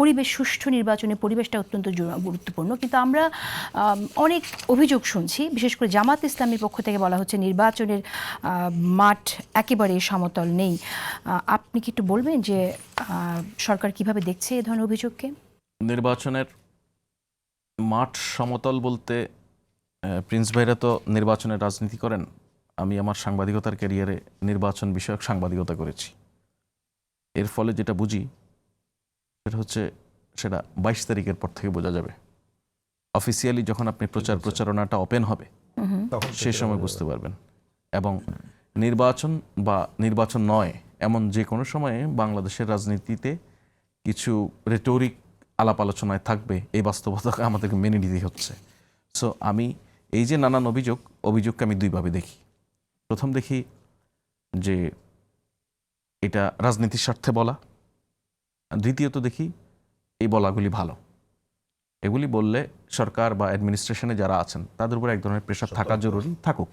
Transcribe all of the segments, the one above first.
পরিবেশ সুষ্ঠু নির্বাচনের পরিবেশটা অত্যন্ত গুরুত্বপূর্ণ, কিন্তু আমরা অনেক অভিযোগ শুনছি, বিশেষ করে জামাত ইসলামীর পক্ষ থেকে বলা হচ্ছে নির্বাচনের মাঠ একেবারে সমতল নেই। আপনি কি একটু বলবেন যে সরকার কিভাবে দেখছে এই ধরনের অভিযোগকে? নির্বাচনের মাঠ সমতল বলতে প্রিন্স ভাইরা তো নির্বাচনের রাজনীতি করেন। আমি আমার সাংবাদিকতার ক্যারিয়ারে নির্বাচন বিষয়ক সাংবাদিকতা করেছি। এর ফলে যেটা বুঝি সেটা হচ্ছে সেটা 22 তারিখের পর থেকে বোঝা যাবে। অফিসিয়ালি যখন আপনি প্রচারণাটা ওপেন হবে সেই সময় বুঝতে পারবেন। এবং নির্বাচন বা নির্বাচন নয় এমন যে কোনো সময়ে বাংলাদেশের রাজনীতিতে কিছু রেটোরিক আলাপ আলোচনায় থাকবে, এই বাস্তবতাকে আমাদেরকে মেনে নিতে হচ্ছে। সো আমি এই যে নানান অভিযোগকে আমি দুইভাবে দেখি। প্রথম দেখি যে এটা রাজনীতির স্বার্থে বলা, দ্বিতীয়ত দেখি এই বলাগুলি ভালো। এগুলি বললে সরকার বা অ্যাডমিনিস্ট্রেশনে যারা আছেন তাদের উপর এক ধরনের প্রেশার থাকা জরুরি, থাকুক।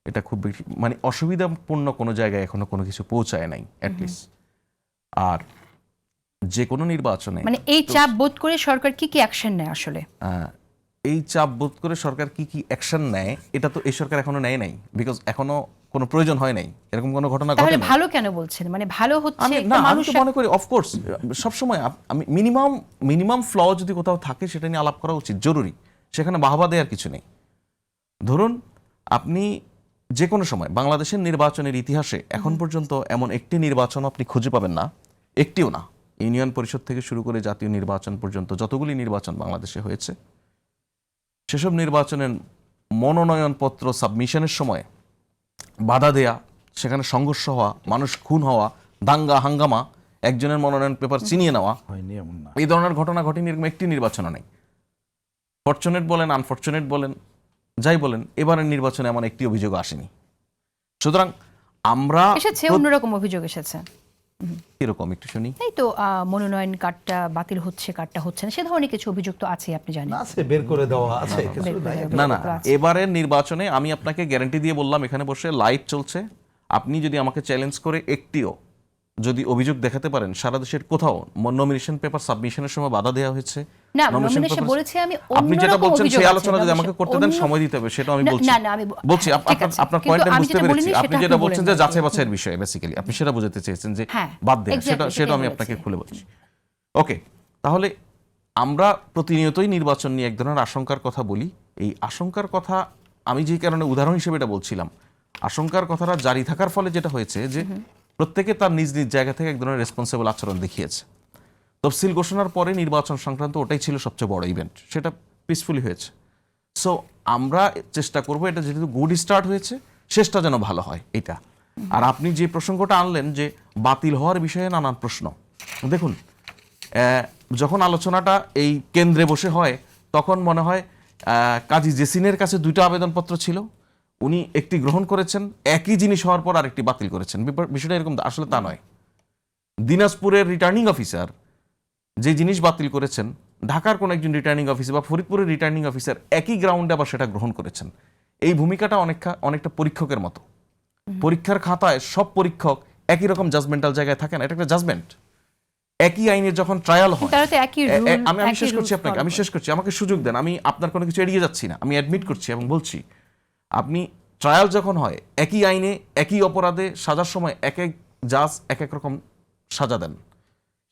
এটা খুব বেশি মানে অসুবিধাপূর্ণ কোনো জায়গায় এখনো কোনো কিছু পৌঁছায় নাই অ্যাটলিস্ট। আর যে কোনো নির্বাচনে মানে এই চাপ বোধ করে সরকার কি কি অ্যাকশন নেয় আসলে? এই চাপ বোধ করে সরকার কি কি অ্যাকশন নেয় এটা তো এই সরকার এখনো নেয় নাই, বিকজ এখনো কোনো প্রয়োজন হয় নাই, এরকম কোনো ঘটনা ঘটে নাই। ভালো কেন বলছেন? মানে ভালো হচ্ছে না, আমি তো মনে করি অফকোর্স সবসময় আমি মিনিমাম ফ্ল যদি কোথাও থাকে সেটা নিয়ে আলাপ করা উচিত, জরুরি। সেখানে বাহবা দেওয়ার কিছু নেই। ধরুন আপনি যে কোনো সময় বাংলাদেশের নির্বাচনের ইতিহাসে এখন পর্যন্ত এমন একটি নির্বাচন আপনি খুঁজে পাবেন না, একটিও না, ইউনিয়ন পরিষদ থেকে শুরু করে জাতীয় নির্বাচন পর্যন্ত যতগুলি নির্বাচন বাংলাদেশে হয়েছে সেসব নির্বাচনের মনোনয়নপত্র সাবমিশনের সময় বাধা দেয়া, সেখানে সংঘর্ষ হওয়া, মানুষ খুন হওয়া, দাঙ্গা হাঙ্গামা, একজনের মনোনয়ন পেপার ছিনিয়ে নেওয়া, এই ধরনের ঘটনা ঘটেনি এরকম একটি নির্বাচনও নেই। ফরচুনেট বলেন আনফরচুনেট বলেন যাই বলেন, এবারের নির্বাচনে এমন একটি অভিযোগ আসেনি। সুতরাং আমরা এসেছে অন্যরকম অভিযোগ এসেছে। এরকম একটু শুনি। এই তো মনোনয়ন কার্ডটা বাতিল হচ্ছে, কার্ডটা হচ্ছে না, সে ধরনের কিছু অভিযোগ তো আছে, আপনি জানেন। আছে, বের করে দেওয়া আছে। না, এবারের নির্বাচনে আমি আপনাকে গ্যারান্টি দিয়ে বললাম, এখানে বসে লাইভ চলছে, আপনি যদি আমাকে চ্যালেঞ্জ করে একটিও যদি অভিযোগ দেখাতে পারেন সারা দেশের কোথাও নমিনেশন পেপার সাবমিশনের সময় বাধা দেওয়া হয়েছে, না নমিনেশন বলেছি আমি, আপনি যেটা বলছেন সেই আলোচনা যদি আমাকে করতে দেন সময় দিতে হবে, সেটা আমি বলছি। বলছি আপনার পয়েন্ট আমি বুঝতে পেরেছি। আপনি যেটা বলছেন যে যাচাই বাছাইয়ের বিষয়, বেসিক্যালি আপনি সেটা বোঝাতে চেয়েছেন যে বাদ দেন, সেটা আমি আপনাকে খুলে বলছি। ওকে, তাহলে আমরা প্রতিনিয়তই নির্বাচন নিয়ে এক ধরনের আশঙ্কার কথা বলি। এই আশঙ্কার কথা আমি যে কারণে উদাহরণ হিসেবে এটা বলছিলাম, আশঙ্কার কথাটা জারি থাকার ফলে যেটা হয়েছে যে প্রত্যেকে তার নিজ নিজ জায়গা থেকে এক ধরনের রেসপন্সিবল আচরণ দেখিয়েছে। তফসিল ঘোষণার পরে নির্বাচন সংক্রান্ত ওটাই ছিল সবচেয়ে বড় ইভেন্ট, সেটা পিসফুলি হয়েছে। সো আমরা চেষ্টা করব এটা যেহেতু গুড স্টার্ট হয়েছে, শেষটা যেন ভালো হয় এটা। আর আপনি যে প্রসঙ্গটা আনলেন যে বাতিল হওয়ার বিষয়ে নানান প্রশ্ন, দেখুন যখন আলোচনাটা এই কেন্দ্রে বসে হয় তখন মনে হয় কাজী জেসিনের কাছে 2টা আবেদনপত্র ছিল, উনি একটি গ্রহণ করেছেন, একই জিনিস হওয়ার পর আরেকটি বাতিল করেছেন। বিষয়টা এরকম আসলে তা নয়। দিনাজপুরের রিটার্নিং অফিসার যে জিনিস বাতিল করেছেন, ঢাকার কোন একজন রিটার্নিং অফিসার বা ফরিদপুরের রিটার্নিং অফিসার একই গ্রাউন্ডে আবার সেটা গ্রহণ করেছেন। এই ভূমিকাটা অনেকটা পরীক্ষকের মতো। পরীক্ষার খাতায় সব পরীক্ষক একই রকম জাজমেন্টাল জায়গায় থাকে না, এটা একটা জাজমেন্ট। একই আইনের যখন ট্রায়াল হয়, আমি শেষ করছি আপনাকে, আমি শেষ করছি, আমাকে সুযোগ দেন, আমি আপনার কোনো কিছু এড়িয়ে যাচ্ছি না, আমি অ্যাডমিট করছি এবং বলছি, আপনি ট্রায়াল যখন হয় একই আইনে একই অপরাধে সাজার সময় এক এক জাজ এক এক রকম সাজা দেন,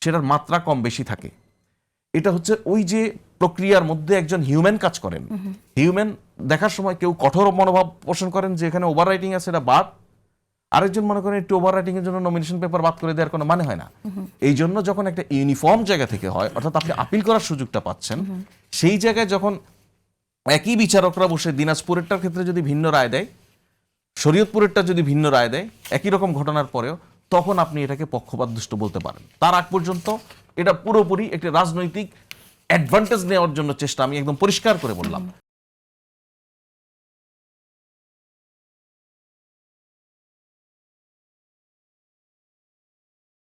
সেটার মাত্রা কম বেশি থাকে। এটা হচ্ছে ওই যে প্রক্রিয়ার মধ্যে একজন হিউম্যান কাজ করেন, হিউম্যান দেখার সময় কেউ কঠোর মনোভাব পোষণ করেন যে এখানে ওভার রাইটিং আছে এটা বাদ, আরেকজন মনে করেন একটু ওভার রাইটিং এর জন্য নমিনেশন পেপার বাদ করে দেওয়ার কোনো মানে হয় না। এই জন্য যখন একটা ইউনিফর্ম জায়গা থেকে হয়, অর্থাৎ আপনি আপিল করার সুযোগটা পাচ্ছেন, সেই জায়গায় যখন একই বিচারকরা বসে দিনাজপুরেরটার ক্ষেত্রে যদি ভিন্ন রায় দেয়, শরীয়তপুরেরটা যদি ভিন্ন রায় দেয় একই রকম ঘটনার পরেও, তখন আপনি এটাকে পক্ষপাত দুষ্ট বলতে পারেন। তার আগ পর্যন্ত এটা পুরোপুরি একটি রাজনৈতিক অ্যাডভান্টেজ নেওয়ার জন্য চেষ্টা, আমি একদম পরিষ্কার করে বললাম।